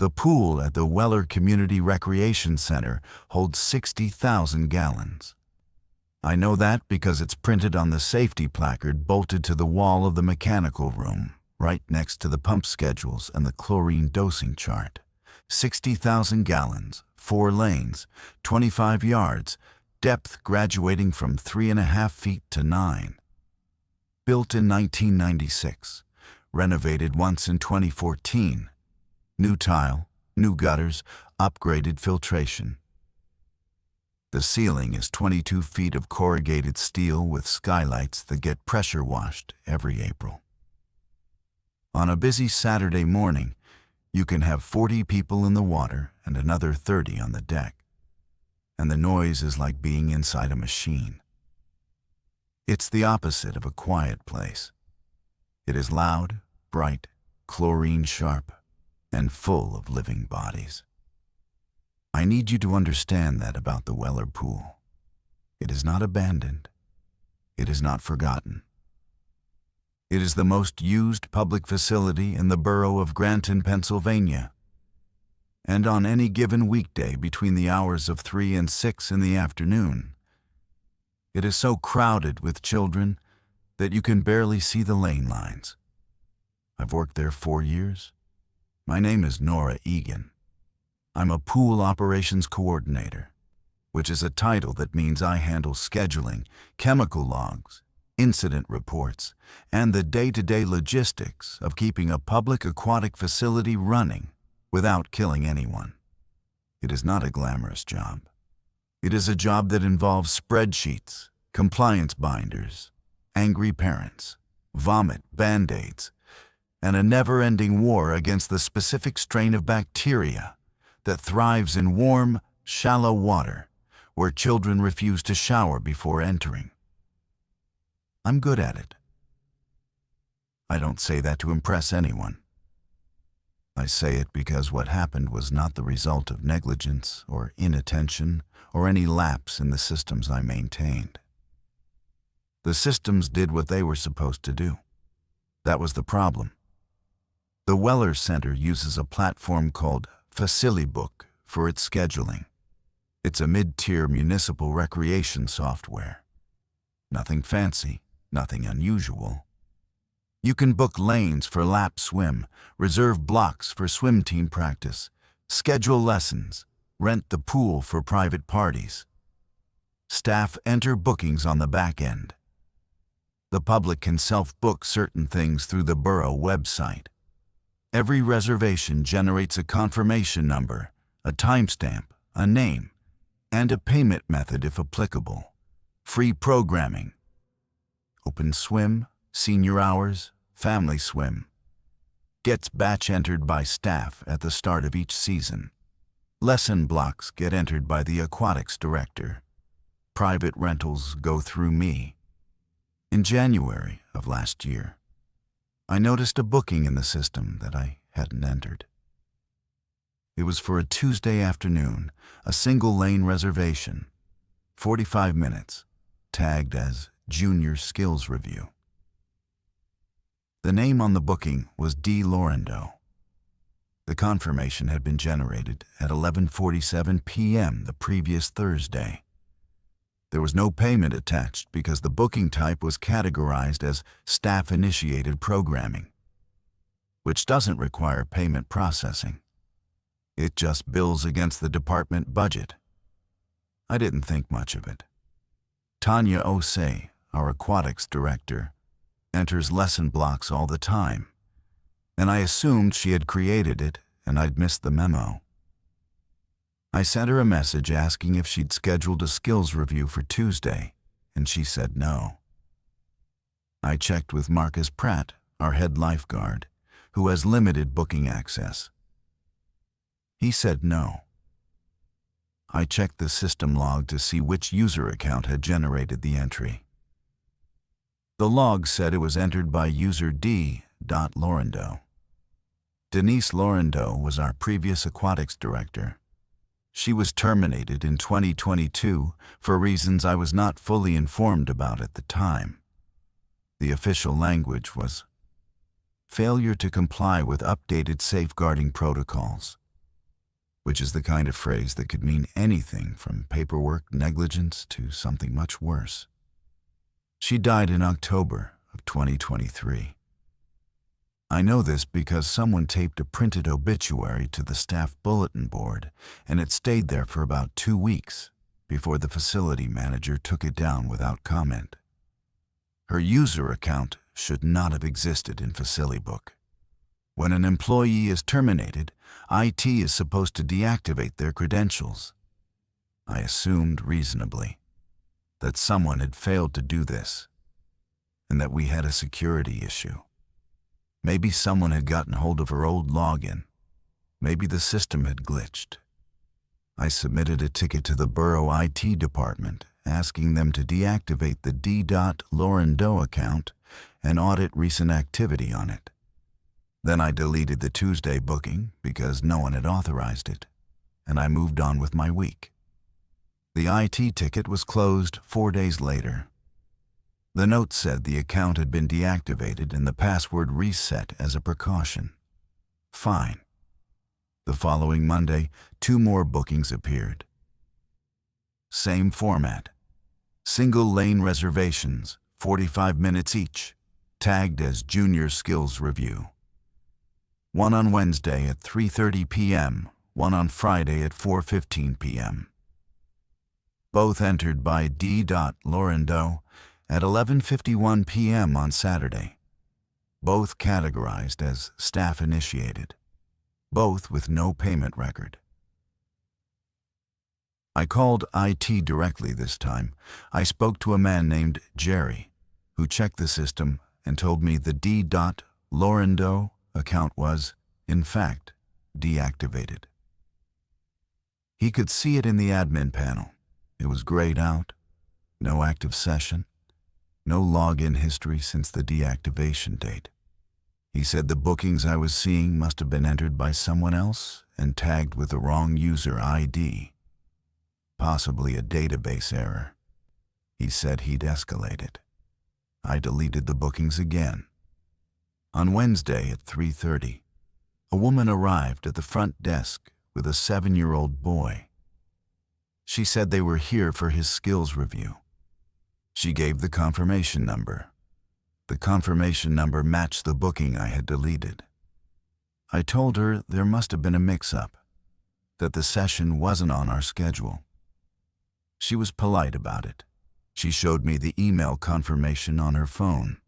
The pool at the Weller Community Recreation Center holds 60,000 gallons. I know that because it's printed on the safety placard bolted to the wall of the mechanical room, right next to the pump schedules and the chlorine dosing chart. 60,000 gallons, 4 lanes, 25 yards, depth graduating from 3.5 feet to 9. Built in 1996, renovated once in 2014. New tile, new gutters, upgraded filtration. The ceiling is 22 feet of corrugated steel with skylights that get pressure washed every April. On a busy Saturday morning, you can have 40 people in the water and another 30 on the deck. And the noise is like being inside a machine. It's the opposite of a quiet place. It is loud, bright, chlorine sharp, and full of living bodies. I need you to understand that about the Weller Pool. It is not abandoned. It is not forgotten. It is the most used public facility in the borough of Granton, Pennsylvania. And on any given weekday between the hours of 3 and 6 in the afternoon, it is so crowded with children that you can barely see the lane lines. I've worked there 4 years. My name is Nora Egan. I'm a pool operations coordinator, which is a title that means I handle scheduling, chemical logs, incident reports, and the day-to-day logistics of keeping a public aquatic facility running without killing anyone. It is not a glamorous job. It is a job that involves spreadsheets, compliance binders, angry parents, vomit, Band-Aids, and a never-ending war against the specific strain of bacteria that thrives in warm, shallow water where children refuse to shower before entering. I'm good at it. I don't say that to impress anyone. I say it because what happened was not the result of negligence or inattention or any lapse in the systems I maintained. The systems did what they were supposed to do. That was the problem. The Weller Center uses a platform called FaciliBook for its scheduling. It's a mid-tier municipal recreation software. Nothing fancy, nothing unusual. You can book lanes for lap swim, reserve blocks for swim team practice, schedule lessons, rent the pool for private parties. Staff enter bookings on the back end. The public can self-book certain things through the borough website. Every reservation generates a confirmation number, a timestamp, a name, and a payment method if applicable. Free programming. Open swim, senior hours, family swim. Gets batch entered by staff at the start of each season. Lesson blocks get entered by the aquatics director. Private rentals go through me. In January of last year, I noticed a booking in the system that I hadn't entered. It was for a Tuesday afternoon, a single-lane reservation, 45 minutes, tagged as Junior Skills Review. The name on the booking was D. Lorendo. The confirmation had been generated at 11:47 p.m. the previous Thursday. There was no payment attached because the booking type was categorized as staff-initiated programming, which doesn't require payment processing. It just bills against the department budget. I didn't think much of it. Tanya Osei, our aquatics director, enters lesson blocks all the time, and I assumed she had created it and I'd missed the memo. I sent her a message asking if she'd scheduled a skills review for Tuesday, and she said no. I checked with Marcus Pratt, our head lifeguard, who has limited booking access. He said no. I checked the system log to see which user account had generated the entry. The log said it was entered by user D. Lorendo. Denise Lorendo was our previous aquatics director. She was terminated in 2022 for reasons I was not fully informed about at the time. The official language was failure to comply with updated safeguarding protocols, which is the kind of phrase that could mean anything from paperwork negligence to something much worse. She died in October of 2023. I know this because someone taped a printed obituary to the staff bulletin board, and it stayed there for about 2 weeks before the facility manager took it down without comment. Her user account should not have existed in FaciliBook. When an employee is terminated, IT is supposed to deactivate their credentials. I assumed reasonably that someone had failed to do this and that we had a security issue. Maybe someone had gotten hold of her old login. Maybe the system had glitched. I submitted a ticket to the borough IT department asking them to deactivate the D.Lauren Doe account and audit recent activity on it. Then I deleted the Tuesday booking because no one had authorized it, and I moved on with my week. The IT ticket was closed 4 days later. The note said the account had been deactivated and the password reset as a precaution. Fine. The following Monday, 2 more bookings appeared. Same format. Single-lane reservations, 45 minutes each, tagged as Junior Skills Review. One on Wednesday at 3:30 p.m., one on Friday at 4:15 p.m. Both entered by D.Lauren Doe at 11:51 p.m. on Saturday. Both categorized as staff-initiated. Both with no payment record. I called IT directly this time. I spoke to a man named Jerry, who checked the system and told me the D.Lauren Doe account was, in fact, deactivated. He could see it in the admin panel. It was grayed out, no active session, no login history since the deactivation date. He said the bookings I was seeing must have been entered by someone else and tagged with the wrong user ID. Possibly a database error. He said he'd escalate it. I deleted the bookings again. On Wednesday at 3:30, a woman arrived at the front desk with a 7-year-old boy. She said they were here for his skills review. She gave the confirmation number. The confirmation number matched the booking I had deleted. I told her there must have been a mix-up, that the session wasn't on our schedule. She was polite about it. She showed me the email confirmation on her phone.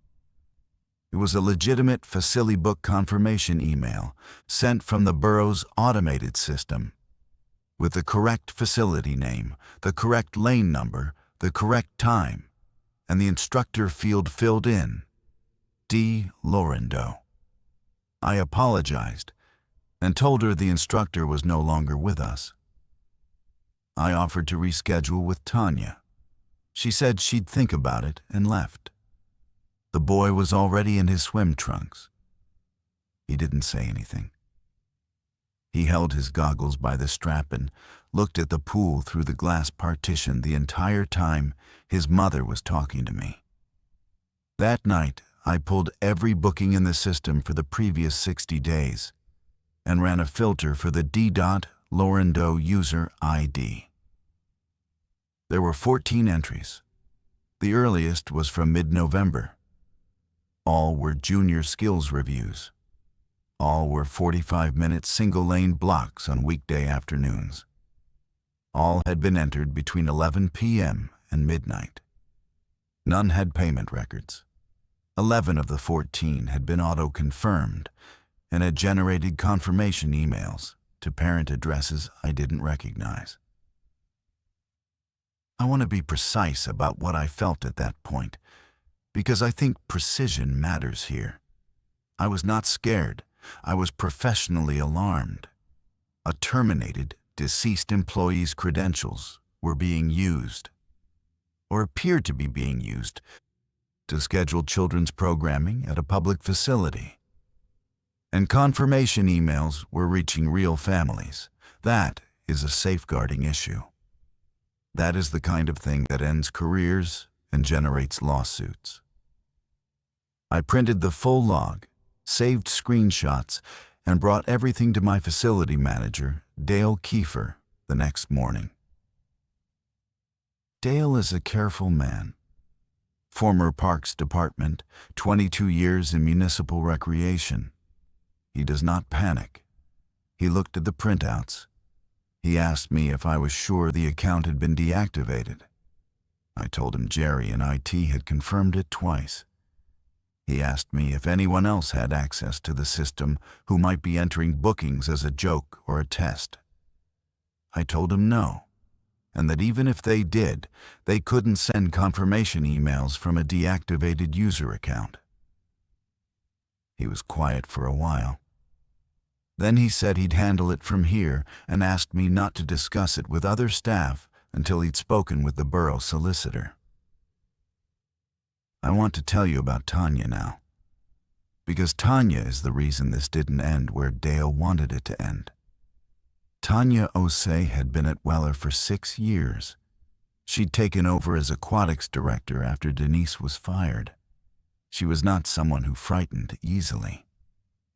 It was a legitimate FaciliBook confirmation email sent from the borough's automated system, with the correct facility name, the correct lane number, the correct time, and the instructor field filled in, D.Lauren Doe. I apologized and told her the instructor was no longer with us. I offered to reschedule with Tanya. She said she'd think about it and left. The boy was already in his swim trunks. He didn't say anything. He held his goggles by the strap and looked at the pool through the glass partition the entire time his mother was talking to me. That night, I pulled every booking in the system for the previous 60 days and ran a filter for the D.Lauren Doe user ID. There were 14 entries. The earliest was from mid-November. All were junior skills reviews. All were 45-minute single-lane blocks on weekday afternoons. All had been entered between 11 p.m. and midnight. None had payment records. 11 of the 14 had been auto-confirmed and had generated confirmation emails to parent addresses I didn't recognize. I want to be precise about what I felt at that point, because I think precision matters here. I was not scared. I was professionally alarmed. A terminated, deceased employee's credentials were being used, or appeared to be being used, to schedule children's programming at a public facility. And confirmation emails were reaching real families. That is a safeguarding issue. That is the kind of thing that ends careers and generates lawsuits. I printed the full log, saved screenshots, and brought everything to my facility manager, Dale Kiefer, the next morning. Dale is a careful man. Former Parks Department, 22 years in municipal recreation. He does not panic. He looked at the printouts. He asked me if I was sure the account had been deactivated. I told him Jerry in IT had confirmed it twice. He asked me if anyone else had access to the system who might be entering bookings as a joke or a test. I told him no, and that even if they did, they couldn't send confirmation emails from a deactivated user account. He was quiet for a while. Then he said he'd handle it from here and asked me not to discuss it with other staff until he'd spoken with the borough solicitor. I want to tell you about Tanya now, because Tanya is the reason this didn't end where Dale wanted it to end. Tanya Osei had been at Weller for 6 years. She'd taken over as aquatics director after Denise was fired. She was not someone who frightened easily.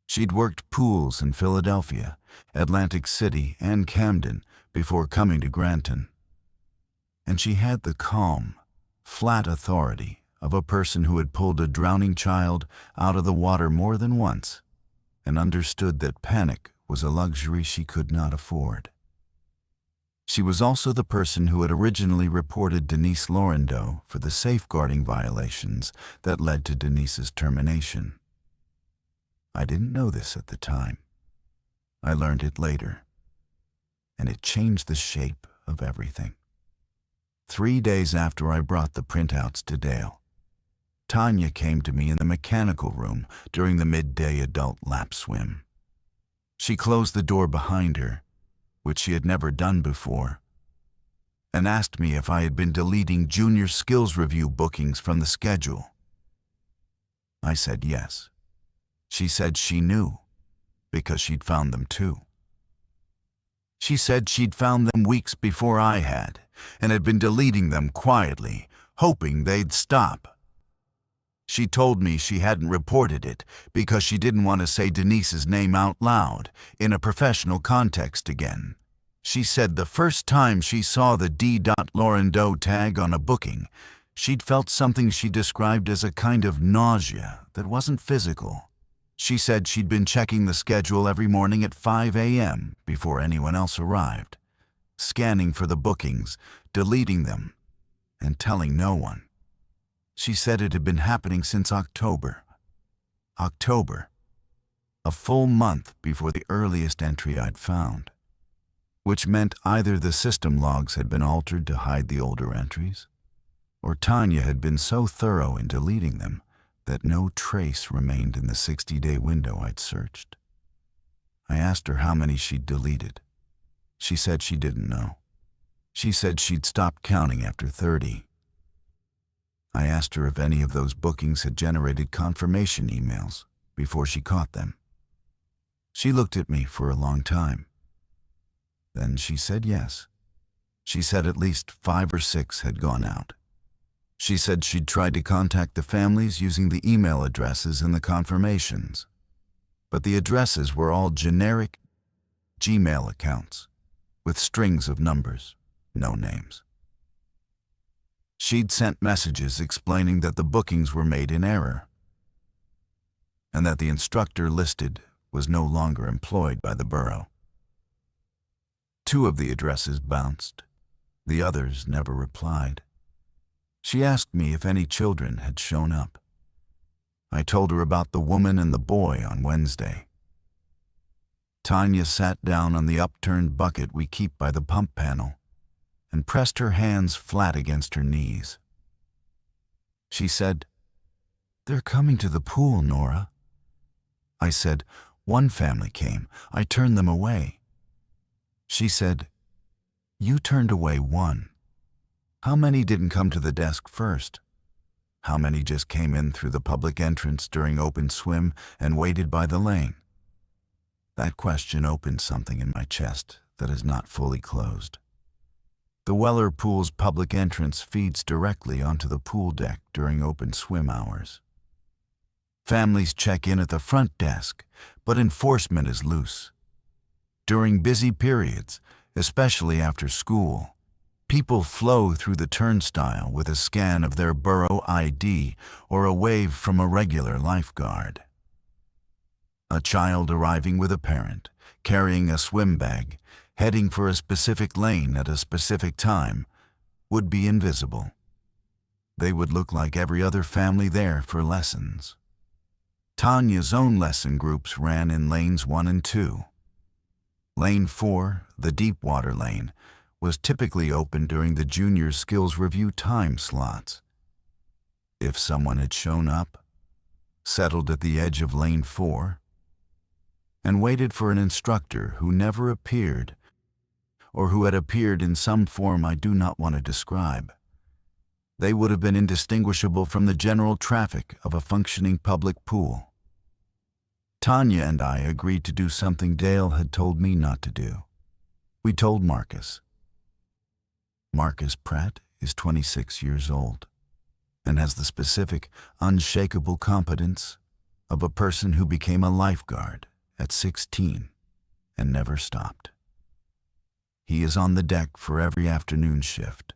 She'd worked pools in Philadelphia, Atlantic City, and Camden before coming to Granton. And she had the calm, flat authority of a person who had pulled a drowning child out of the water more than once and understood that panic was a luxury she could not afford. She was also the person who had originally reported Denise Laurendeau for the safeguarding violations that led to Denise's termination. I didn't know this at the time. I learned it later, and it changed the shape of everything. 3 days after I brought the printouts to Dale, Tanya came to me in the mechanical room during the midday adult lap swim. She closed the door behind her, which she had never done before, and asked me if I had been deleting junior skills review bookings from the schedule. I said yes. She said she knew, because she'd found them too. She said she'd found them weeks before I had, and had been deleting them quietly, hoping they'd stop. She told me she hadn't reported it because she didn't want to say Denise's name out loud in a professional context again. She said the first time she saw the D. Laurendeau tag on a booking, she'd felt something she described as a kind of nausea that wasn't physical. She said she'd been checking the schedule every morning at 5 a.m. before anyone else arrived, scanning for the bookings, deleting them, and telling no one. She said it had been happening since October. October, a full month before the earliest entry I'd found, which meant either the system logs had been altered to hide the older entries, or Tanya had been so thorough in deleting them that no trace remained in the 60-day window I'd searched. I asked her how many she'd deleted. She said she didn't know. She said she'd stopped counting after 30. I asked her if any of those bookings had generated confirmation emails before she caught them. She looked at me for a long time. Then she said yes. She said at least 5 or 6 had gone out. She said she'd tried to contact the families using the email addresses in the confirmations, but the addresses were all generic Gmail accounts with strings of numbers, no names. She'd sent messages explaining that the bookings were made in error and that the instructor listed was no longer employed by the borough. 2 of the addresses bounced. The others never replied. She asked me if any children had shown up. I told her about the woman and the boy on Wednesday. Tanya sat down on the upturned bucket we keep by the pump panel and pressed her hands flat against her knees. She said, "They're coming to the pool, Nora." I said, "One family came. I turned them away." She said, "You turned away one. How many didn't come to the desk first? How many just came in through the public entrance during open swim and waited by the lane?" That question opened something in my chest that is not fully closed. The Weller Pool's public entrance feeds directly onto the pool deck during open swim hours. Families check in at the front desk, but enforcement is loose. During busy periods, especially after school, people flow through the turnstile with a scan of their borough ID or a wave from a regular lifeguard. A child arriving with a parent, carrying a swim bag, heading for a specific lane at a specific time, would be invisible. They would look like every other family there for lessons. Tanya's own lesson groups ran in lanes 1 and 2. Lane 4, the deep water lane, was typically open during the junior skills review time slots. If someone had shown up, settled at the edge of lane 4, and waited for an instructor who never appeared, or who had appeared in some form I do not want to describe, they would have been indistinguishable from the general traffic of a functioning public pool. Tanya and I agreed to do something Dale had told me not to do. We told Marcus. Marcus Pratt is 26 years old and has the specific, unshakable competence of a person who became a lifeguard at 16 and never stopped. He is on the deck for every afternoon shift.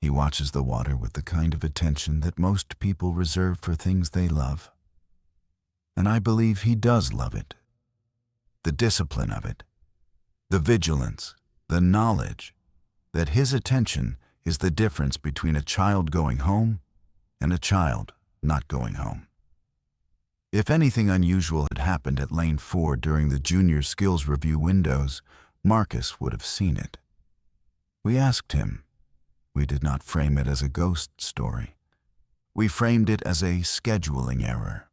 He watches the water with the kind of attention that most people reserve for things they love. And I believe he does love it. The discipline of it, the vigilance, the knowledge that his attention is the difference between a child going home and a child not going home. If anything unusual had happened at Lane 4 during the junior skills review windows, Marcus would have seen it. We asked him. We did not frame it as a ghost story. We framed it as a scheduling error.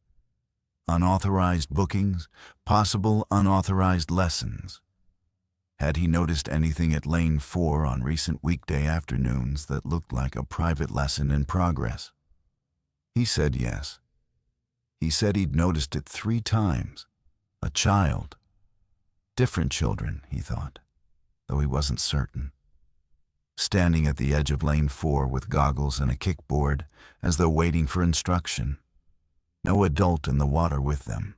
Unauthorized bookings, possible unauthorized lessons. Had he noticed anything at Lane 4 on recent weekday afternoons that looked like a private lesson in progress? He said yes. He said he'd noticed it 3 times. A child. Different children, he thought, though he wasn't certain. Standing at the edge of Lane 4 with goggles and a kickboard, as though waiting for instruction. No adult in the water with them.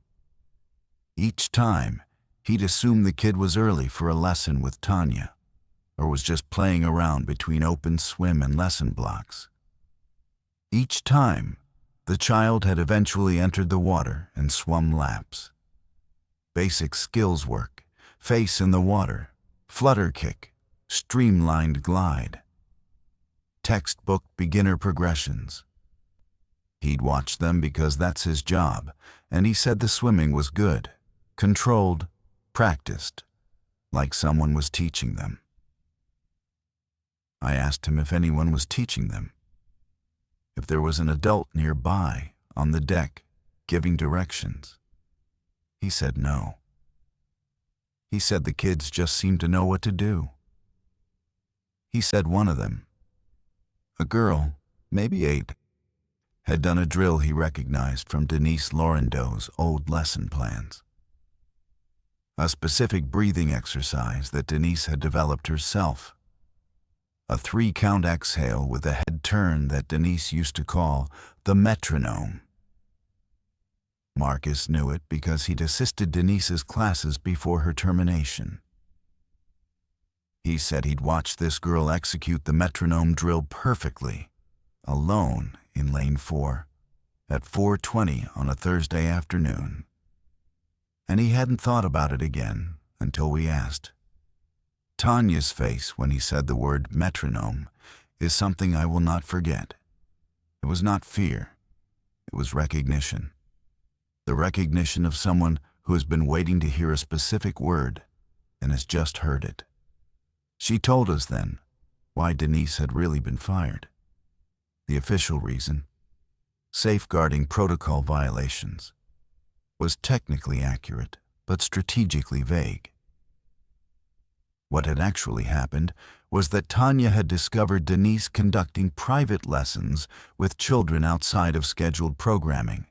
Each time, he'd assume the kid was early for a lesson with Tanya, or was just playing around between open swim and lesson blocks. Each time, the child had eventually entered the water and swum laps. Basic skills work, face in the water, flutter kick, streamlined glide. Textbook beginner progressions. He'd watch them because that's his job, and he said the swimming was good, controlled, practiced, like someone was teaching them. I asked him if anyone was teaching them, if there was an adult nearby, on the deck, giving directions. He said no. He said the kids just seemed to know what to do. He said one of them, a girl, maybe 8, had done a drill he recognized from Denise Laurendeau's old lesson plans. A specific breathing exercise that Denise had developed herself. A 3-count exhale with a head turn that Denise used to call the metronome. Marcus knew it because he'd assisted Denise's classes before her termination. He said he'd watched this girl execute the metronome drill perfectly, alone in Lane 4, at 4:20 on a Thursday afternoon. And he hadn't thought about it again until we asked. Tanya's face when he said the word metronome is something I will not forget. It was not fear. It was recognition. The recognition of someone who has been waiting to hear a specific word and has just heard it. She told us then why Denise had really been fired. The official reason, safeguarding protocol violations, was technically accurate but strategically vague. What had actually happened was that Tanya had discovered Denise conducting private lessons with children outside of scheduled programming.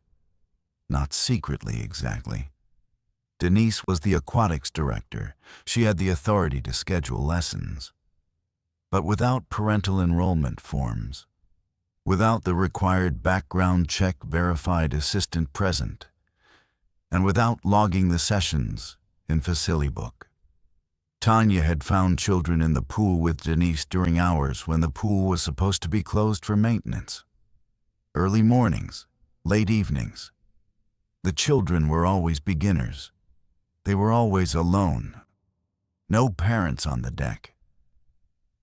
Not secretly, exactly. Denise was the aquatics director. She had the authority to schedule lessons. But without parental enrollment forms, without the required background check verified assistant present, and without logging the sessions in Facilibook. Tanya had found children in the pool with Denise during hours when the pool was supposed to be closed for maintenance. Early mornings, late evenings. The children were always beginners. They were always alone. No parents on the deck.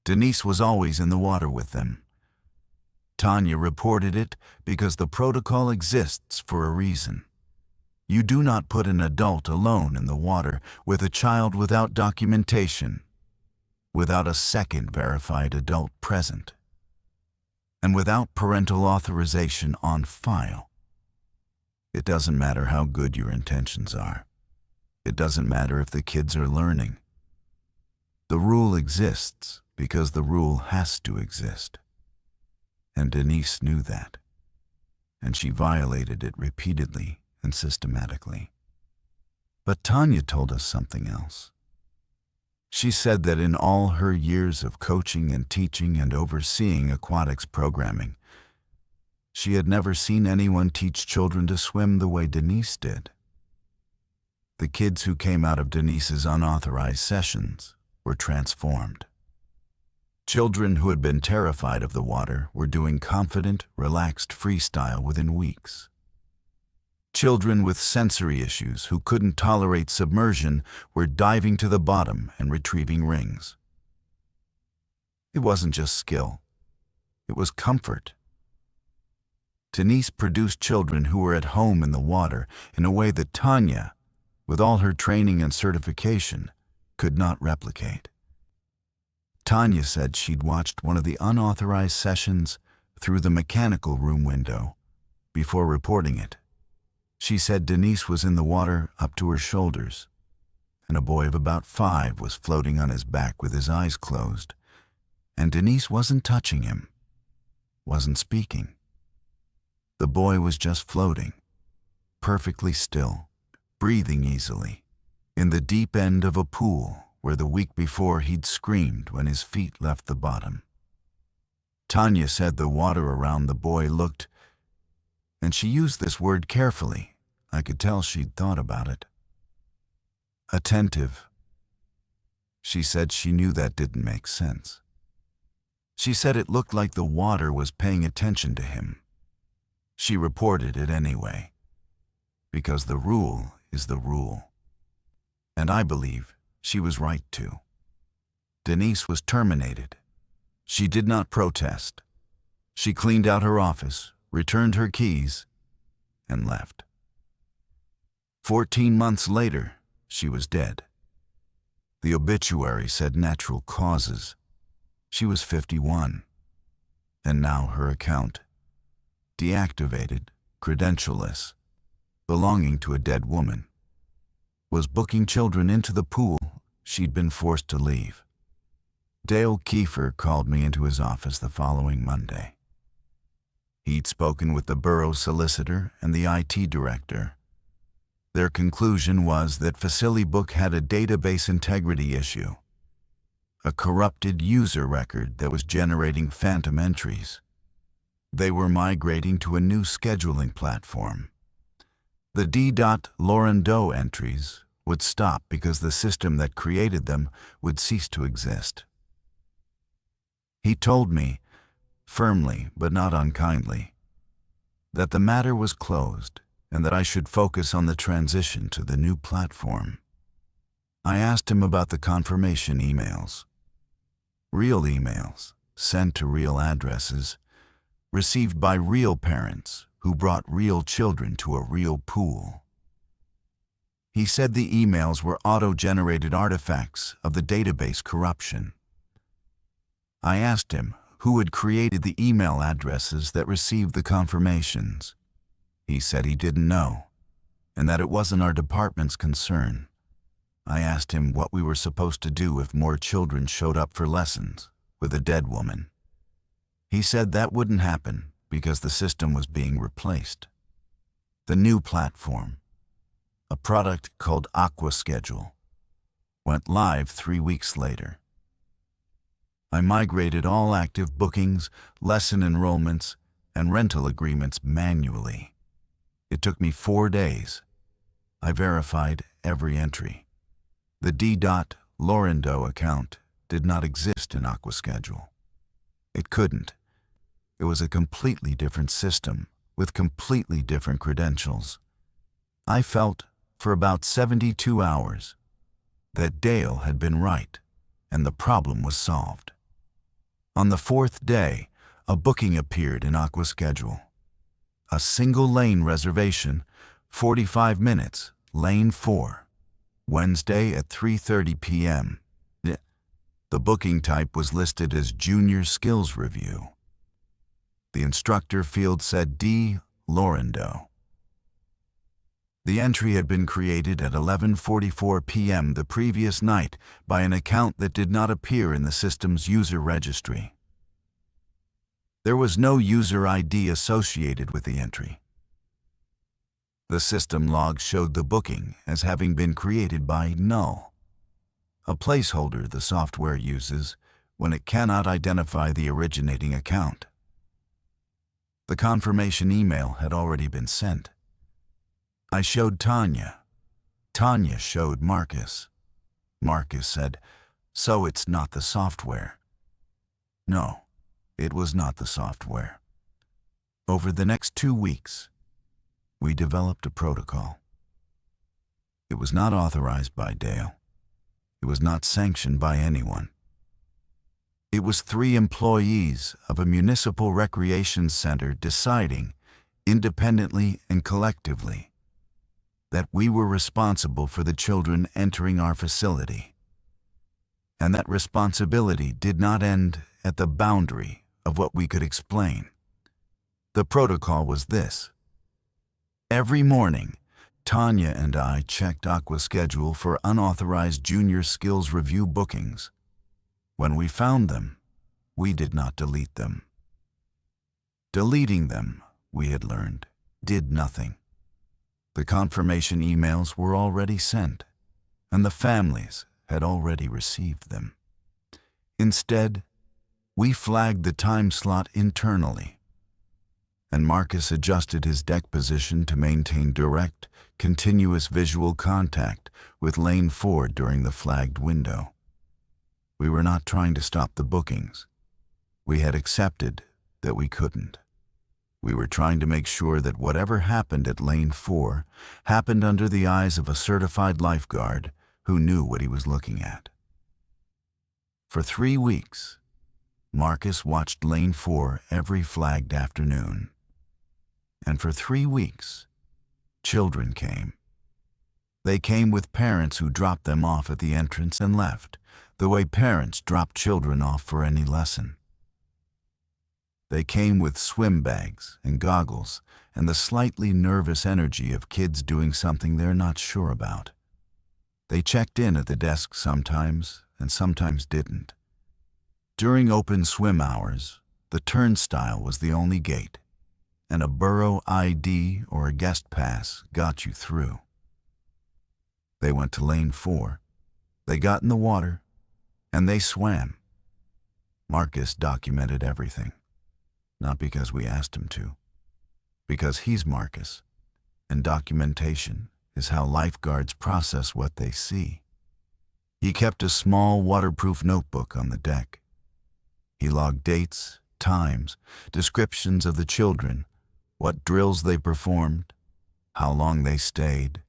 Denise was always in the water with them. Tanya reported it because the protocol exists for a reason. You do not put an adult alone in the water with a child without documentation, without a second verified adult present, and without parental authorization on file. It doesn't matter how good your intentions are. It doesn't matter if the kids are learning. The rule exists because the rule has to exist. And Denise knew that, and she violated it repeatedly and systematically. But Tanya told us something else. She said that in all her years of coaching and teaching and overseeing aquatics programming, she had never seen anyone teach children to swim the way Denise did. The kids who came out of Denise's unauthorized sessions were transformed. Children who had been terrified of the water were doing confident, relaxed freestyle within weeks. Children with sensory issues who couldn't tolerate submersion were diving to the bottom and retrieving rings. It wasn't just skill. It was comfort. Denise produced children who were at home in the water in a way that Tanya, with all her training and certification, could not replicate. Tanya said she'd watched one of the unauthorized sessions through the mechanical room window before reporting it. She said Denise was in the water up to her shoulders, and a boy of about 5 was floating on his back with his eyes closed, and Denise wasn't touching him, wasn't speaking. The boy was just floating, perfectly still, breathing easily, in the deep end of a pool where the week before he'd screamed when his feet left the bottom. Tanya said the water around the boy looked, and she used this word carefully. I could tell she'd thought about it. Attentive. She said she knew that didn't make sense. She said it looked like the water was paying attention to him. She reported it anyway, because the rule is the rule. And I believe she was right to. Denise was terminated. She did not protest. She cleaned out her office, returned her keys, and left. 14 months later, she was dead. The obituary said natural causes. She was 51. And now her account, deactivated, credentialless, belonging to a dead woman, was booking children into the pool she'd been forced to leave. Dale Kiefer called me into his office the following Monday. He'd spoken with the borough solicitor and the IT director. Their conclusion was that Facilibook had a database integrity issue, a corrupted user record that was generating phantom entries. They were migrating to a new scheduling platform. The D.Lauren Doe entries would stop because the system that created them would cease to exist. He told me, firmly but not unkindly, that the matter was closed and that I should focus on the transition to the new platform. I asked him about the confirmation emails. Real emails, sent to real addresses, received by real parents who brought real children to a real pool. He said the emails were auto-generated artifacts of the database corruption. I asked him who had created the email addresses that received the confirmations. He said he didn't know, and that it wasn't our department's concern. I asked him what we were supposed to do if more children showed up for lessons with a dead woman. He said that wouldn't happen because the system was being replaced. The new platform, a product called AquaSchedule, went live 3 weeks later. I migrated all active bookings, lesson enrollments, and rental agreements manually. It took me 4 days. I verified every entry. The D. Lorindo account did not exist in AquaSchedule. It couldn't. It was a completely different system with completely different credentials. I felt, for about 72 hours, that Dale had been right and the problem was solved. On the fourth day, a booking appeared in AquaSchedule. A single lane reservation, 45 minutes, lane 4, Wednesday at 3:30 p.m. The booking type was listed as Junior Skills Review. The instructor field said D. Lorindo. The entry had been created at 11:44 p.m. the previous night by an account that did not appear in the system's user registry. There was no user ID associated with the entry. The system log showed the booking as having been created by null, a placeholder the software uses when it cannot identify the originating account. The confirmation email had already been sent. I showed Tanya. Tanya showed Marcus. Marcus said, "So it's not the software." No, it was not the software. Over the next 2 weeks, we developed a protocol. It was not authorized by Dale. It was not sanctioned by anyone. It was 3 employees of a municipal recreation center deciding, independently and collectively, that we were responsible for the children entering our facility. And that responsibility did not end at the boundary of what we could explain. The protocol was this. Every morning, Tanya and I checked AquaSchedule for unauthorized Junior Skills Review bookings. When we found them, we did not delete them. Deleting them, we had learned, did nothing. The confirmation emails were already sent, and the families had already received them. Instead, we flagged the time slot internally, and Marcus adjusted his deck position to maintain direct, continuous visual contact with lane 4 during the flagged window. We were not trying to stop the bookings. We had accepted that we couldn't. We were trying to make sure that whatever happened at lane 4 happened under the eyes of a certified lifeguard who knew what he was looking at. For 3 weeks, Marcus watched lane 4 every flagged afternoon. And for 3 weeks, children came. They came with parents who dropped them off at the entrance and left, the way parents drop children off for any lesson. They came with swim bags and goggles and the slightly nervous energy of kids doing something they're not sure about. They checked in at the desk sometimes and sometimes didn't. During open swim hours, the turnstile was the only gate, and a borough ID or a guest pass got you through. They went to lane 4. They got in the water, and they swam. Marcus documented everything, not because we asked him to, because he's Marcus, and documentation is how lifeguards process what they see. He kept a small waterproof notebook on the deck. He logged dates, times, descriptions of the children, what drills they performed, how long they stayed,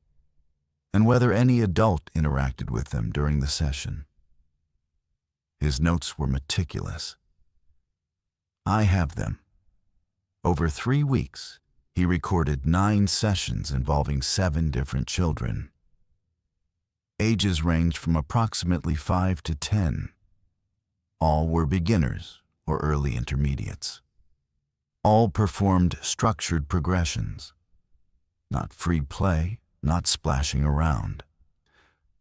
and whether any adult interacted with them during the session. His notes were meticulous. I have them. Over 3 weeks, he recorded 9 sessions involving 7 different children. Ages ranged from approximately 5 to 10. All were beginners or early intermediates. All performed structured progressions, not free play, not splashing around,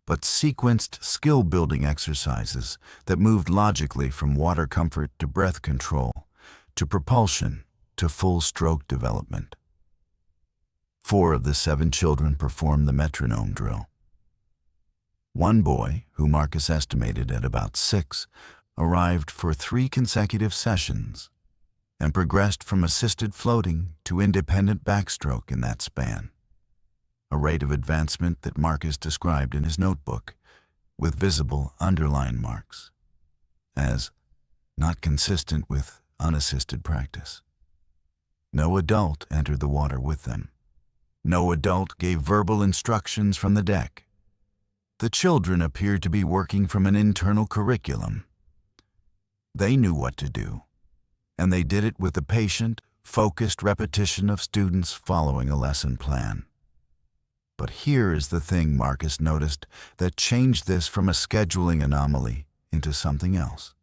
but sequenced skill-building exercises that moved logically from water comfort to breath control, to propulsion, to full stroke development. 4 of the 7 children performed the metronome drill. One boy, who Marcus estimated at about 6, arrived for 3 consecutive sessions and progressed from assisted floating to independent backstroke in that span. a rate of advancement that Marcus described in his notebook, with visible underline marks, as not consistent with unassisted practice. No adult entered the water with them. No adult gave verbal instructions from the deck. The children appeared to be working from an internal curriculum. They knew what to do, and they did it with the patient, focused repetition of students following a lesson plan. But here is the thing Marcus noticed that changed this from a scheduling anomaly into something else.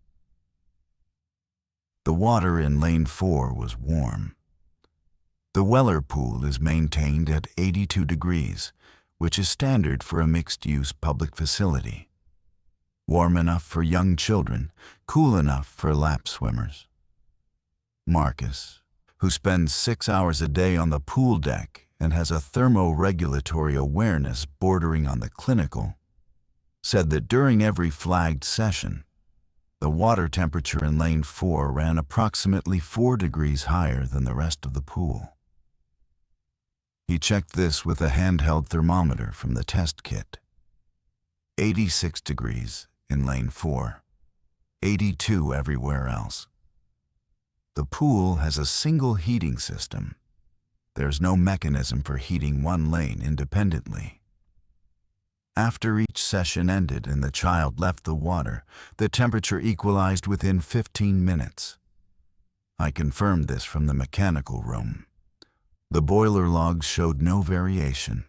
The water in Lane 4 was warm. The Weller pool is maintained at 82 degrees, which is standard for a mixed-use public facility. Warm enough for young children, cool enough for lap swimmers. Marcus, who spends 6 hours a day on the pool deck and has a thermoregulatory awareness bordering on the clinical, said that during every flagged session, the water temperature in Lane 4 ran approximately 4 degrees higher than the rest of the pool. He checked this with a handheld thermometer from the test kit. 86 degrees in Lane 4, 82 everywhere else. The pool has a single heating system. There's no mechanism for heating one lane independently. After each session ended and the child left the water, the temperature equalized within 15 minutes. I confirmed this from the mechanical room. The boiler logs showed no variation.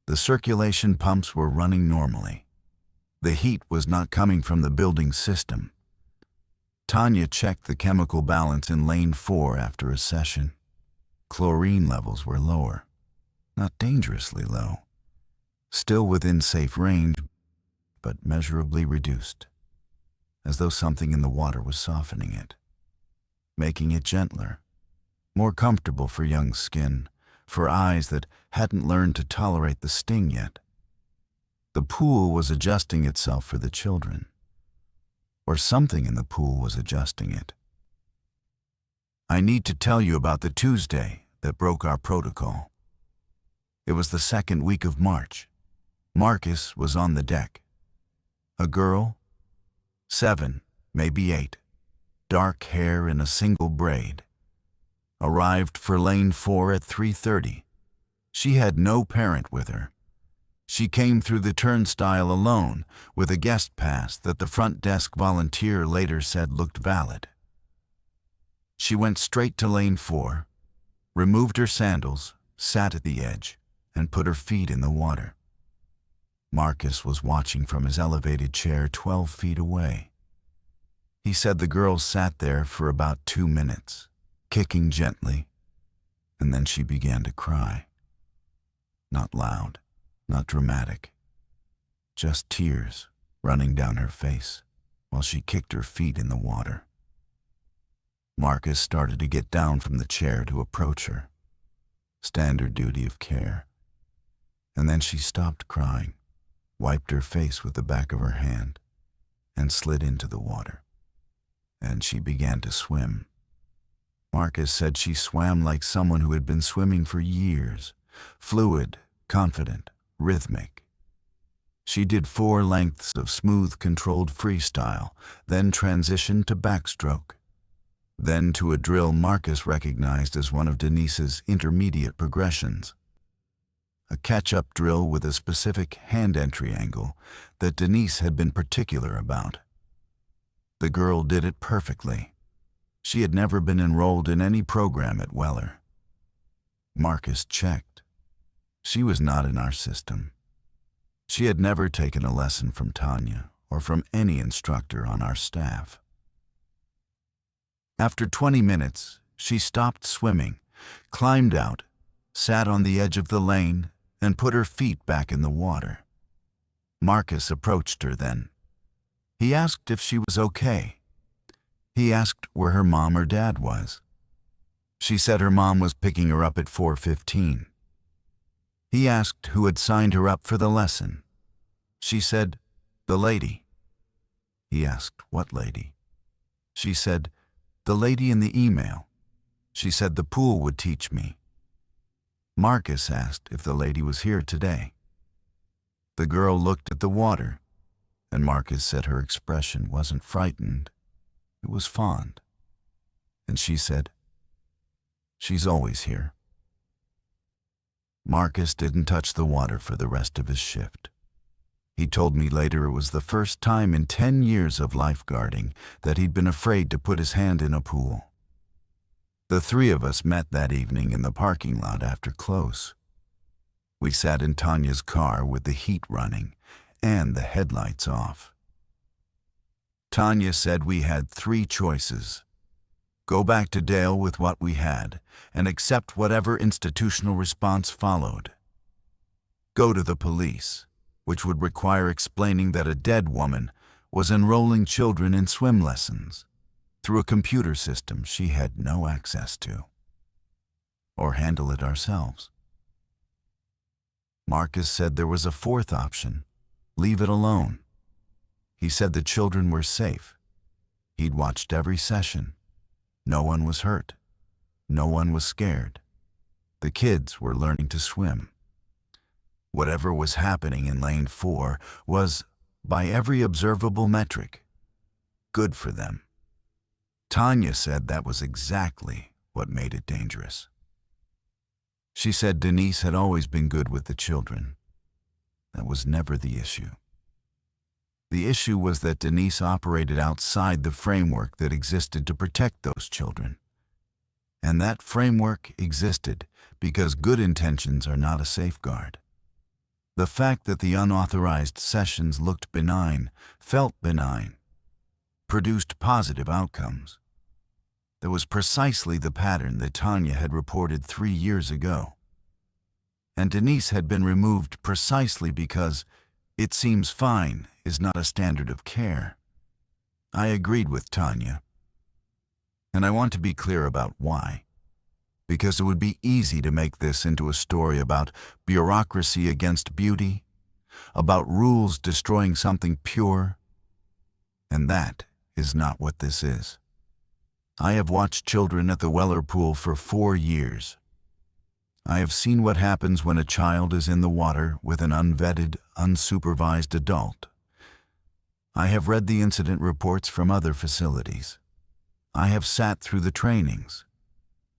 The circulation pumps were running normally. The heat was not coming from the building system. Tanya checked the chemical balance in Lane 4 after a session. Chlorine levels were lower, not dangerously low, still within safe range, but measurably reduced, as though something in the water was softening it, making it gentler, more comfortable for young skin, for eyes that hadn't learned to tolerate the sting yet. The pool was adjusting itself for the children, or something in the pool was adjusting it. I need to tell you about the Tuesday that broke our protocol. It was the second week of March. Marcus was on the deck. A girl, 7, maybe 8, dark hair in a single braid, arrived for Lane 4 at 3:30. She had no parent with her. She came through the turnstile alone with a guest pass that the front desk volunteer later said looked valid. She went straight to Lane 4, removed her sandals, sat at the edge, and put her feet in the water. Marcus was watching from his elevated chair 12 feet away. He said the girl sat there for about 2 minutes, kicking gently, and then she began to cry. Not loud, not dramatic, just tears running down her face while she kicked her feet in the water. Marcus started to get down from the chair to approach her. Standard duty of care. And then she stopped crying, wiped her face with the back of her hand, and slid into the water. And she began to swim. Marcus said she swam like someone who had been swimming for years, fluid, confident, rhythmic. She did 4 lengths of smooth, controlled freestyle, then transitioned to backstroke, then to a drill Marcus recognized as one of Denise's intermediate progressions. A catch-up drill with a specific hand entry angle that Denise had been particular about. The girl did it perfectly. She had never been enrolled in any program at Weller. Marcus checked. She was not in our system. She had never taken a lesson from Tanya or from any instructor on our staff. After 20 minutes, she stopped swimming, climbed out, sat on the edge of the lane, and put her feet back in the water. Marcus approached her then. He asked if she was okay. He asked where her mom or dad was. She said her mom was picking her up at 4:15. He asked who had signed her up for the lesson. She said, "The lady." He asked, "What lady?" She said, "The lady in the email. She said the pool would teach me." Marcus asked if the lady was here today. The girl looked at the water, and Marcus said her expression wasn't frightened, it was fond. And she said, "She's always here." Marcus didn't touch the water for the rest of his shift. He told me later it was the first time in 10 years of lifeguarding that he'd been afraid to put his hand in a pool. The three of us met that evening in the parking lot after close. We sat in Tanya's car with the heat running and the headlights off. Tanya said we had 3 choices: go back to Dale with what we had and accept whatever institutional response followed. Go to the police, which would require explaining that a dead woman was enrolling children in swim lessons through a computer system she had no access to. Or handle it ourselves. Marcus said there was a 4th option: leave it alone. He said the children were safe. He'd watched every session. No one was hurt. No one was scared. The kids were learning to swim. Whatever was happening in Lane 4 was, by every observable metric, good for them. Tanya said that was exactly what made it dangerous. She said Denise had always been good with the children. That was never the issue. The issue was that Denise operated outside the framework that existed to protect those children. And that framework existed because good intentions are not a safeguard. The fact that the unauthorized sessions looked benign, felt benign, produced positive outcomes. That was precisely the pattern that Tanya had reported 3 years ago. And Denise had been removed precisely because "it seems fine" is not a standard of care. I agreed with Tanya. And I want to be clear about why. Because it would be easy to make this into a story about bureaucracy against beauty, about rules destroying something pure. And that is not what this is. I have watched children at the Weller Pool for 4 years. I have seen what happens when a child is in the water with an unvetted, unsupervised adult. I have read the incident reports from other facilities. I have sat through the trainings.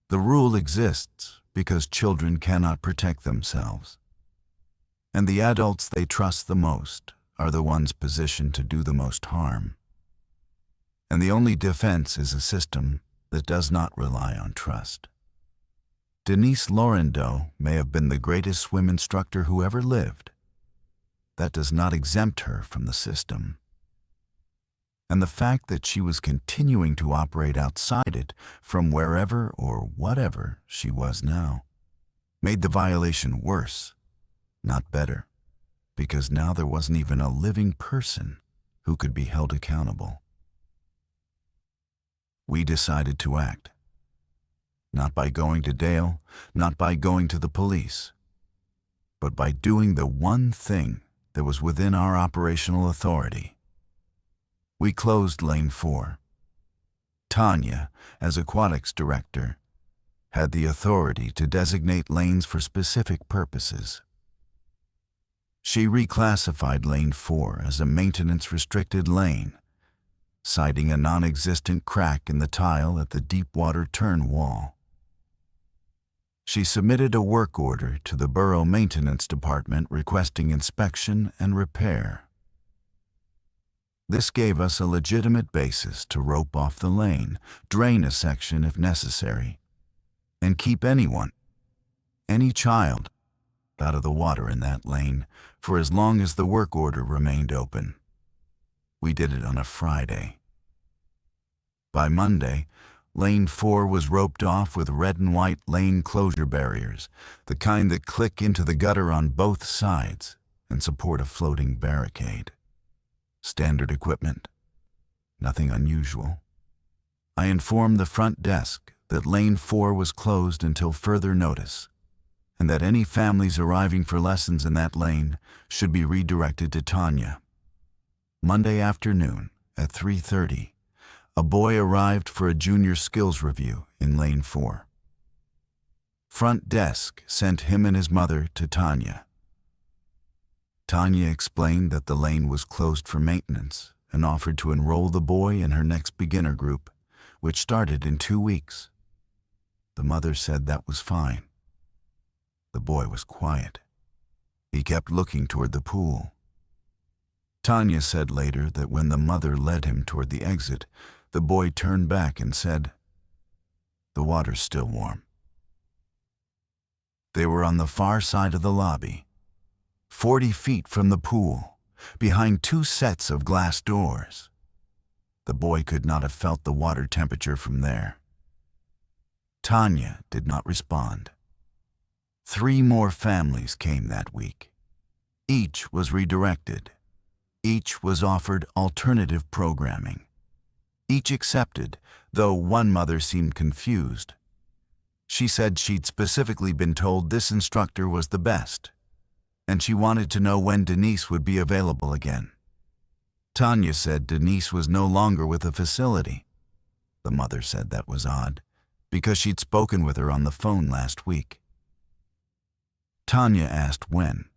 The rule exists because children cannot protect themselves. And the adults they trust the most are the ones positioned to do the most harm. And the only defense is a system that does not rely on trust. Denise Laurendeau may have been the greatest swim instructor who ever lived. That does not exempt her from the system. And the fact that she was continuing to operate outside it from wherever or whatever she was now made the violation worse, not better, because now there wasn't even a living person who could be held accountable. We decided to act. Not by going to Dale, not by going to the police, but by doing the one thing that was within our operational authority. We closed Lane 4. Tanya, as aquatics director, had the authority to designate lanes for specific purposes. She reclassified Lane 4 as a maintenance-restricted lane, citing a non-existent crack in the tile at the deep-water turn wall. She submitted a work order to the Borough Maintenance Department requesting inspection and repair. This gave us a legitimate basis to rope off the lane, drain a section if necessary, and keep anyone, any child, out of the water in that lane for as long as the work order remained open. We did it on a Friday. By Monday, Lane 4 was roped off with red and white lane closure barriers, the kind that click into the gutter on both sides and support a floating barricade. Standard equipment. Nothing unusual. I informed the front desk that Lane 4 was closed until further notice, and that any families arriving for lessons in that lane should be redirected to Tanya. Monday afternoon at 3:30, a boy arrived for a junior skills review in Lane 4. Front desk sent him and his mother to Tanya. Tanya explained that the lane was closed for maintenance and offered to enroll the boy in her next beginner group, which started in 2 weeks. The mother said that was fine. The boy was quiet. He kept looking toward the pool. Tanya said later that when the mother led him toward the exit, the boy turned back and said, "The water's still warm." They were on the far side of the lobby, 40 feet from the pool, behind 2 sets of glass doors. The boy could not have felt the water temperature from there. Tanya did not respond. 3 more families came that week. Each was redirected. Each was offered alternative programming. Each accepted, though one mother seemed confused. She said she'd specifically been told this instructor was the best, and she wanted to know when Denise would be available again. Tanya said Denise was no longer with the facility. The mother said that was odd, because she'd spoken with her on the phone last week. Tanya asked when.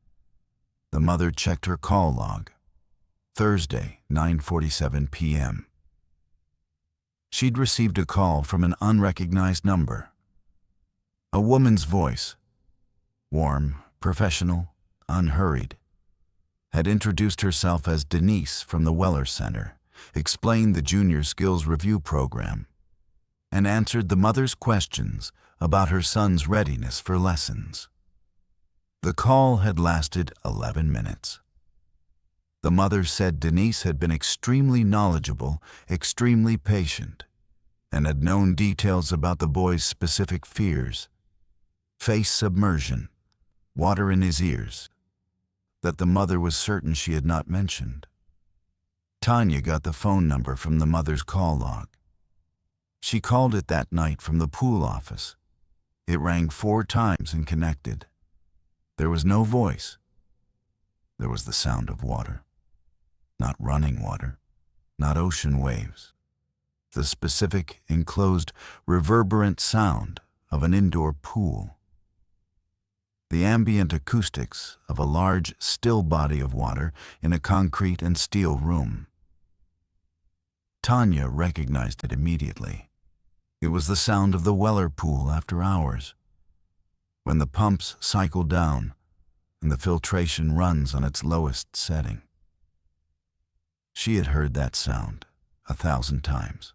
The mother checked her call log. Thursday, 9:47 p.m. She'd received a call from an unrecognized number. A woman's voice, warm, professional, unhurried, had introduced herself as Denise from the Weller Center, explained the Junior Skills Review Program, and answered the mother's questions about her son's readiness for lessons. The call had lasted 11 minutes. The mother said Denise had been extremely knowledgeable, extremely patient, and had known details about the boy's specific fears: face submersion, water in his ears, that the mother was certain she had not mentioned. Tanya got the phone number from the mother's call log. She called it that night from the pool office. It rang 4 times and connected. There was no voice. There was the sound of water. Not running water, not ocean waves. The specific, enclosed, reverberant sound of an indoor pool. The ambient acoustics of a large, still body of water in a concrete and steel room. Tanya recognized it immediately. It was the sound of the Weller pool after hours, when the pumps cycle down and the filtration runs on its lowest setting. She had heard that sound 1,000 times.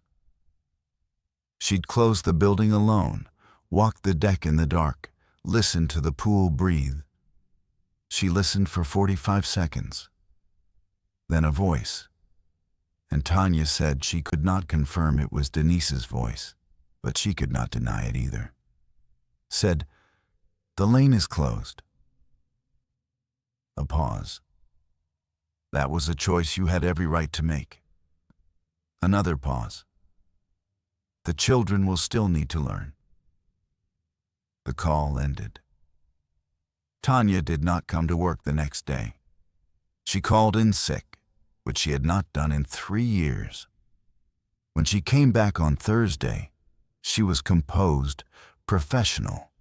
She'd closed the building alone, walked the deck in the dark, listened to the pool breathe. She listened for 45 seconds. Then a voice, and Tanya said she could not confirm it was Denise's voice, but she could not deny it either. Said, "The lane is closed." A pause. That was a choice you had every right to make. Another pause. The children will still need to learn. The call ended. Tanya did not come to work the next day. She called in sick, which she had not done in 3 years. When she came back on Thursday, she was composed, professional,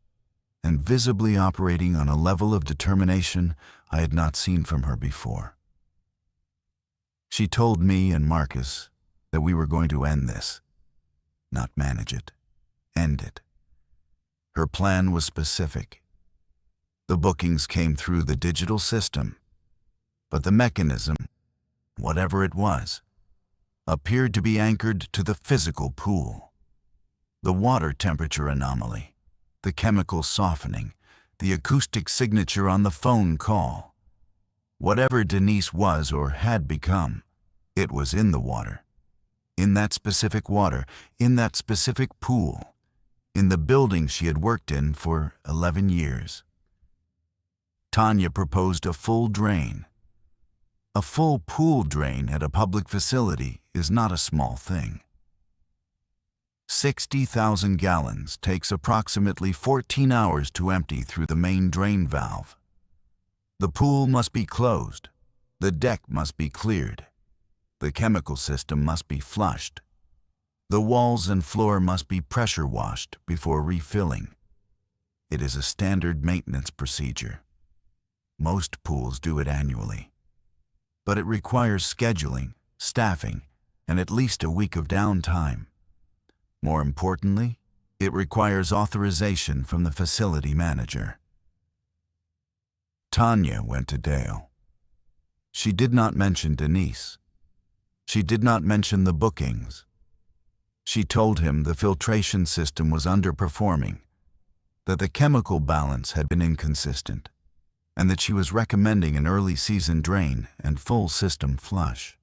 and visibly operating on a level of determination I had not seen from her before. She told me and Marcus that we were going to end this, not manage it, end it. Her plan was specific. The bookings came through the digital system, but the mechanism, whatever it was, appeared to be anchored to the physical pool. The water temperature anomaly, the chemical softening, the acoustic signature on the phone call. Whatever Denise was or had become, it was in the water. In that specific water, in that specific pool, in the building she had worked in for 11 years. Tanya proposed a full drain. A full pool drain at a public facility is not a small thing. 60,000 gallons takes approximately 14 hours to empty through the main drain valve. The pool must be closed. The deck must be cleared. The chemical system must be flushed. The walls and floor must be pressure washed before refilling. It is a standard maintenance procedure. Most pools do it annually. But it requires scheduling, staffing, and at least a week of downtime. More importantly, it requires authorization from the facility manager. Tanya went to Dale. She did not mention Denise. She did not mention the bookings. She told him the filtration system was underperforming, that the chemical balance had been inconsistent, and that she was recommending an early season drain and full system flush.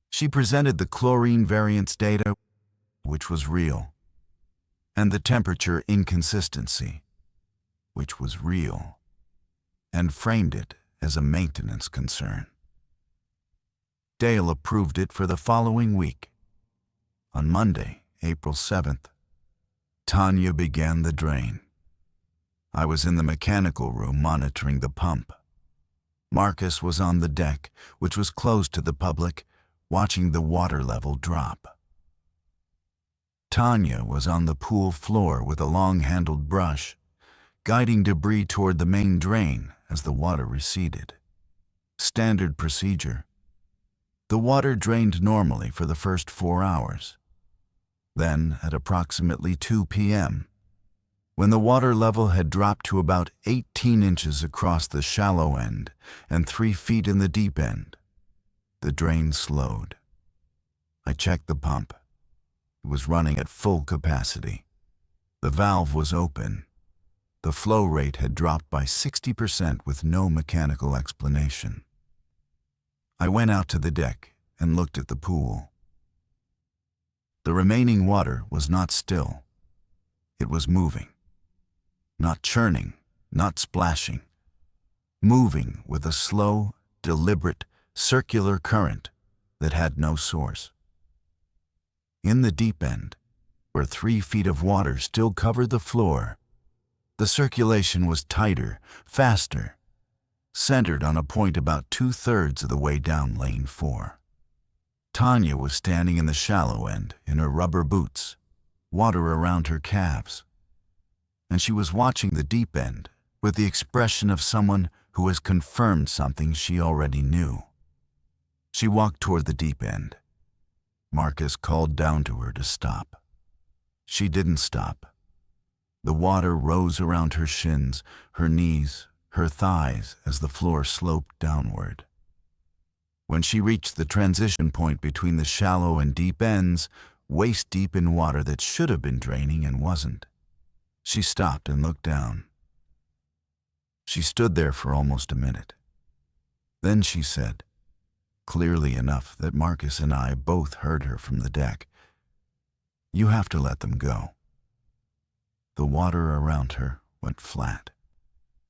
She presented the chlorine variance data, which was real, and the temperature inconsistency, which was real, and framed it as a maintenance concern. Dale approved it for the following week. On Monday, April 7th, Tanya began the drain. I was in the mechanical room monitoring the pump. Marcus was on the deck, which was closed to the public, watching the water level drop. Tanya was on the pool floor with a long-handled brush, guiding debris toward the main drain as the water receded. Standard procedure. The water drained normally for the first 4 hours. Then, at approximately 2 p.m., when the water level had dropped to about 18 inches across the shallow end and 3 feet in the deep end, the drain slowed. I checked the pump. It was running at full capacity. The valve was open. The flow rate had dropped by 60% with no mechanical explanation. I went out to the deck and looked at the pool. The remaining water was not still. It was moving. Not churning, not splashing. Moving with a slow, deliberate, circular current that had no source. In the deep end, where 3 feet of water still covered the floor, the circulation was tighter, faster, centered on a point about 2/3 of the way down lane 4. Tanya was standing in the shallow end in her rubber boots, water around her calves, and she was watching the deep end with the expression of someone who has confirmed something she already knew. She walked toward the deep end. Marcus called down to her to stop. She didn't stop. The water rose around her shins, her knees, her thighs as the floor sloped downward. When she reached the transition point between the shallow and deep ends, waist deep in water that should have been draining and wasn't, she stopped and looked down. She stood there for almost a minute. Then she said, clearly enough that Marcus and I both heard her from the deck, "You have to let them go." The water around her went flat,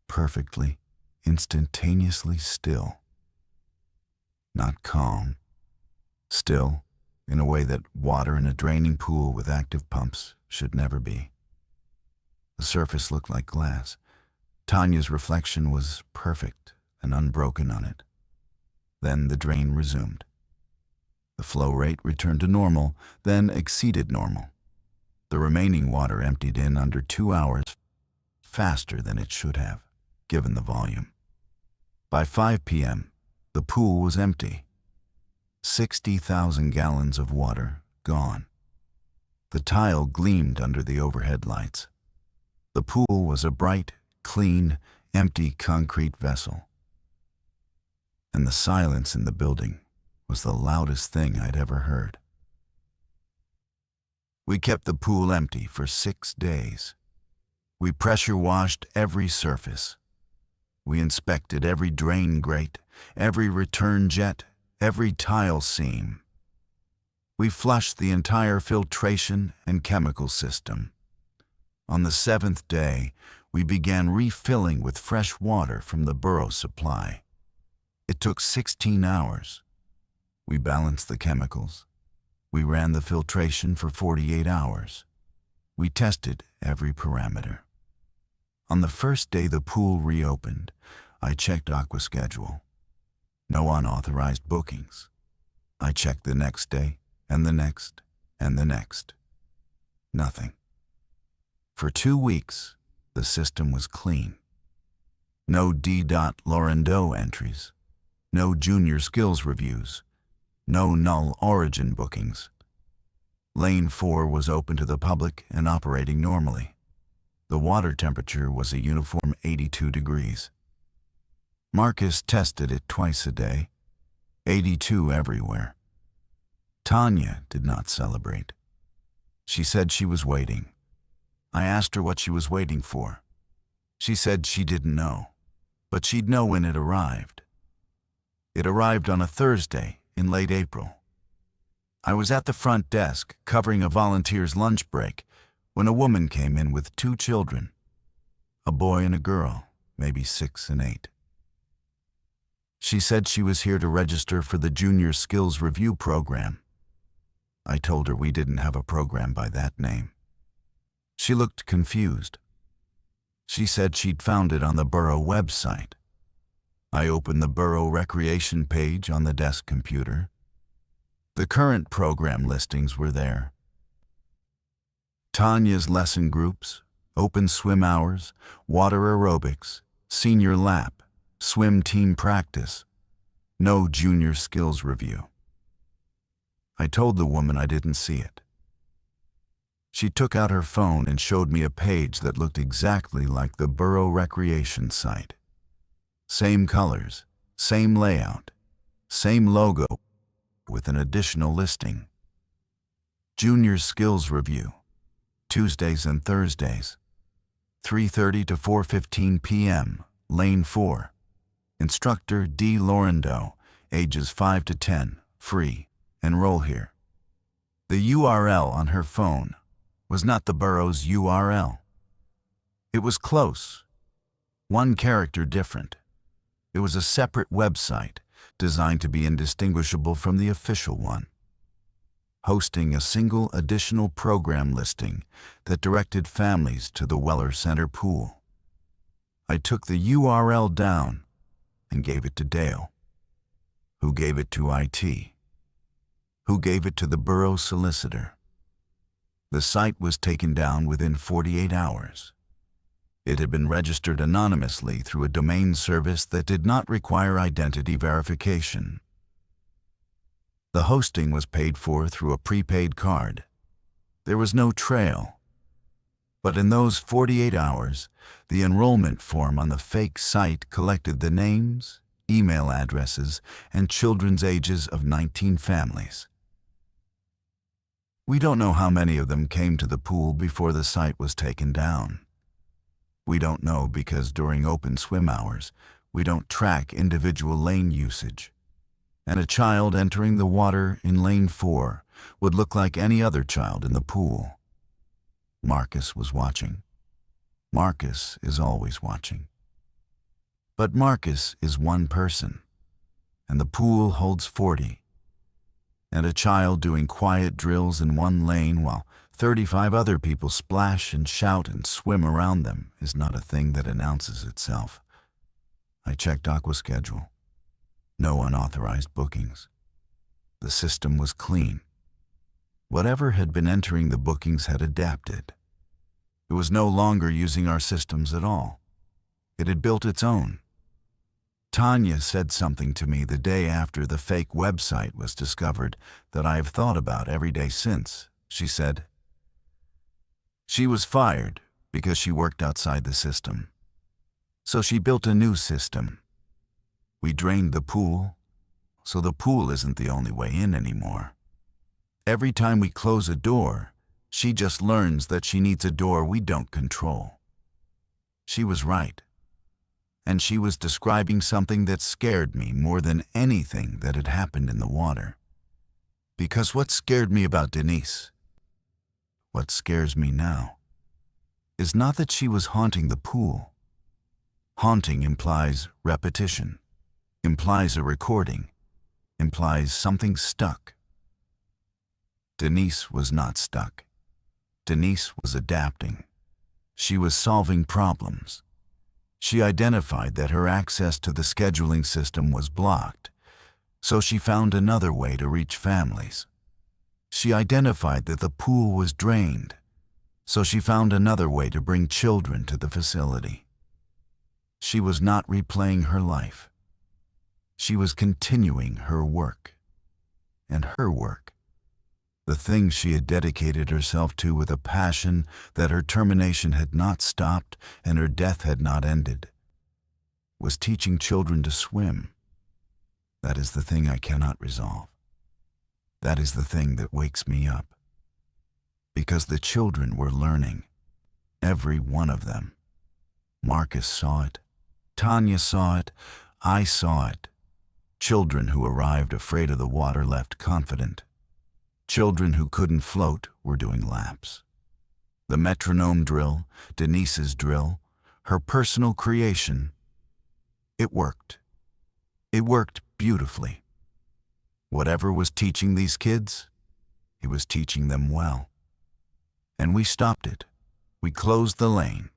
perfectly, instantaneously still. Not calm, still, in a way that water in a draining pool with active pumps should never be. The surface looked like glass. Tanya's reflection was perfect and unbroken on it. Then the drain resumed. The flow rate returned to normal, then exceeded normal. The remaining water emptied in under 2 hours, faster than it should have, given the volume. By 5 p.m., the pool was empty. 60,000 gallons of water gone. The tile gleamed under the overhead lights. The pool was a bright, clean, empty concrete vessel. And the silence in the building was the loudest thing I'd ever heard. We kept the pool empty for 6 days. We pressure washed every surface. We inspected every drain grate, every return jet, every tile seam. We flushed the entire filtration and chemical system. On the 7th day, we began refilling with fresh water from the borough supply. It took 16 hours. We balanced the chemicals. We ran the filtration for 48 hours. We tested every parameter. On the first day the pool reopened, I checked Aqua schedule. No unauthorized bookings. I checked the next day, and the next, and the next. Nothing. For 2 weeks, The system was clean. No D. Lorendo entries. No junior skills reviews. No null origin bookings. Lane 4 was open to the public and operating normally. The water temperature was a uniform 82 degrees. Marcus tested it twice a day, 82 everywhere. Tanya did not celebrate. She said she was waiting. I asked her what she was waiting for. She said she didn't know, but she'd know when it arrived. It arrived on a Thursday in late April. I was at the front desk covering a volunteer's lunch break when a woman came in with 2 children, a boy and a girl, maybe 6 and 8. She said she was here to register for the Junior Skills Review program. I told her we didn't have a program by that name. She looked confused. She said she'd found it on the borough website. I opened the borough recreation page on the desk computer. The current program listings were there. Tanya's lesson groups, open swim hours, water aerobics, senior lap, swim team practice. No junior skills review. I told the woman I didn't see it. She took out her phone and showed me a page that looked exactly like the borough recreation site. Same colors, same layout, same logo, with an additional listing. Junior Skills Review, Tuesdays and Thursdays, 3:30 to 4:15 p.m., Lane 4. Instructor D. Lorendo, ages 5 to 10, free, enroll here. The URL on her phone was not the borough's URL. It was close, 1 character different. It was a separate website designed to be indistinguishable from the official one, hosting a single additional program listing that directed families to the Weller Center pool. I took the URL down and gave it to Dale, who gave it to IT, who gave it to the borough solicitor. The site was taken down within 48 hours. It had been registered anonymously through a domain service that did not require identity verification. The hosting was paid for through a prepaid card. There was no trail. But in those 48 hours, the enrollment form on the fake site collected the names, email addresses, and children's ages of 19 families. We don't know how many of them came to the pool before the site was taken down. We don't know because during open swim hours, we don't track individual lane usage. And a child entering the water in Lane 4 would look like any other child in the pool. Marcus was watching. Marcus is always watching. But Marcus is 1 person, and the pool holds 40. And a child doing quiet drills in 1 lane while 35 other people splash and shout and swim around them is not a thing that announces itself. I checked Aqua schedule. No unauthorized bookings. The system was clean. Whatever had been entering the bookings had adapted. It was no longer using our systems at all. It had built its own. Tanya said something to me the day after the fake website was discovered that I have thought about every day since. She said, she was fired because she worked outside the system. So she built a new system. We drained the pool, so the pool isn't the only way in anymore. Every time we close a door, she just learns that she needs a door we don't control. She was right. And she was describing something that scared me more than anything that had happened in the water. Because what scared me about Denise, what scares me now, is not that she was haunting the pool. Haunting implies repetition, implies a recording, implies something stuck. Denise was not stuck. Denise was adapting. She was solving problems. She identified that her access to the scheduling system was blocked, so she found another way to reach families. She identified that the pool was drained, So she found another way to bring children to the facility. She was not replaying her life. She was continuing her work. And her work, the thing she had dedicated herself to with a passion that her termination had not stopped and her death had not ended, was teaching children to swim. That is the thing I cannot resolve. That is the thing that wakes me up. Because the children were learning, every one of them. Marcus saw it, Tanya saw it, I saw it. Children who arrived afraid of the water left confident. Children who couldn't float were doing laps. The metronome drill, Denise's drill, her personal creation, it worked. It worked beautifully. Whatever was teaching these kids, he was teaching them well. And we stopped it. We closed the lane.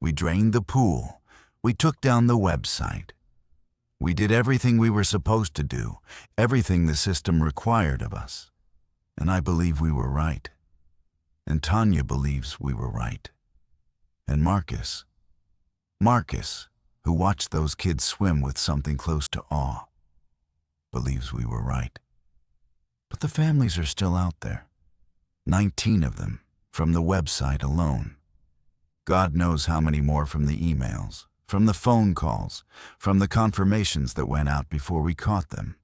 We drained the pool. We took down the website. We did everything we were supposed to do, everything the system required of us. And I believe we were right. And Tanya believes we were right. And Marcus, who watched those kids swim with something close to awe, believes we were right. But the families are still out there. 19 of them from the website alone. God knows how many more from the emails, from the phone calls, from the confirmations that went out before we caught them.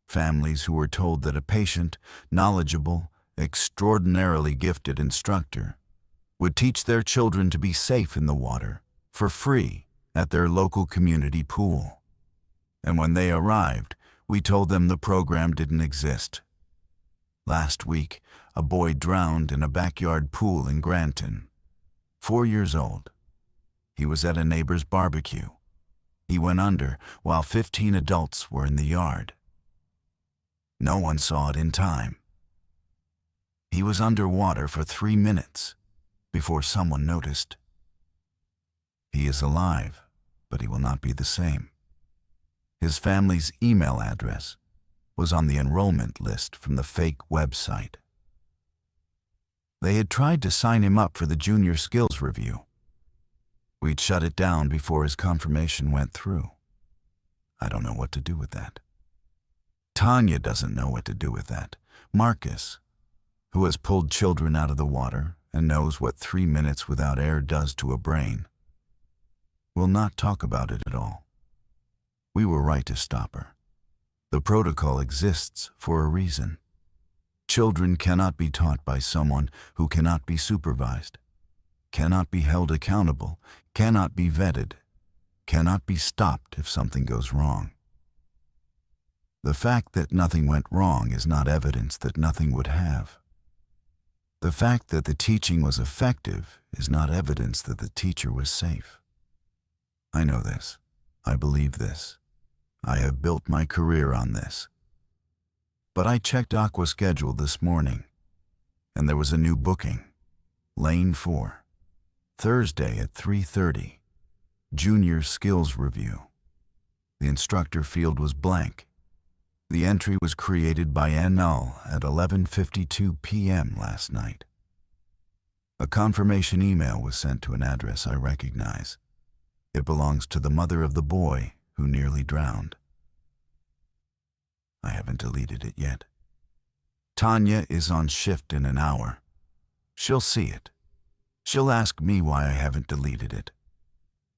Families who were told that a patient, knowledgeable, extraordinarily gifted instructor would teach their children to be safe in the water, for free, at their local community pool. And when they arrived, we told them the program didn't exist. Last week, a boy drowned in a backyard pool in Granton. 4 years old. He was at a neighbor's barbecue. He went under while 15 adults were in the yard. No one saw it in time. He was underwater for 3 minutes before someone noticed. He is alive, but he will not be the same. His family's email address was on the enrollment list from the fake website. They had tried to sign him up for the junior skills review. We'd shut it down before his confirmation went through. I don't know what to do with that. Tanya doesn't know what to do with that. Marcus, who has pulled children out of the water and knows what 3 minutes without air does to a brain, will not talk about it at all. We were right to stop her. The protocol exists for a reason. Children cannot be taught by someone who cannot be supervised, cannot be held accountable, cannot be vetted, cannot be stopped if something goes wrong. The fact that nothing went wrong is not evidence that nothing would have. The fact that the teaching was effective is not evidence that the teacher was safe. I know this. I believe this. I have built my career on this. But I checked Aqua schedule this morning, and there was a new booking. Lane 4, Thursday at 3:30, Junior Skills Review. The instructor field was blank. The entry was created by NL at 11:52 p.m. last night. A confirmation email was sent to an address I recognize. It belongs to the mother of the boy who nearly drowned. I haven't deleted it yet. Tanya is on shift in an hour. She'll see it. She'll ask me why I haven't deleted it.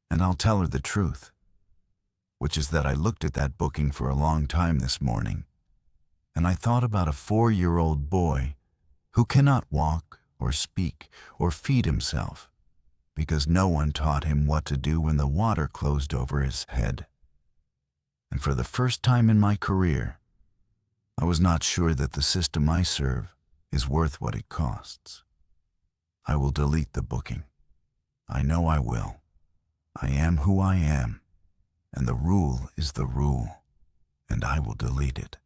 And I'll tell her the truth, which is that I looked at that booking for a long time this morning, and I thought about a 4-year-old boy who cannot walk or speak or feed himself because no one taught him what to do when the water closed over his head. And for the first time in my career, I was not sure that the system I serve is worth what it costs. I will delete the booking. I know I will. I am who I am, and the rule is the rule, and I will delete it.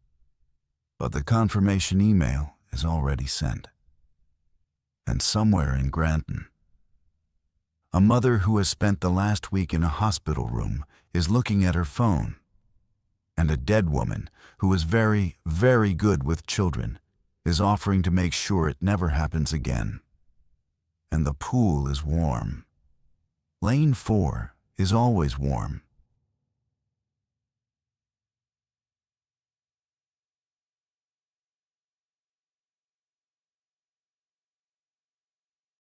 But the confirmation email is already sent. And somewhere in Granton, a mother who has spent the last week in a hospital room is looking at her phone, and a dead woman who is very, very good with children is offering to make sure it never happens again. and the pool is warm. Lane 4 is always warm.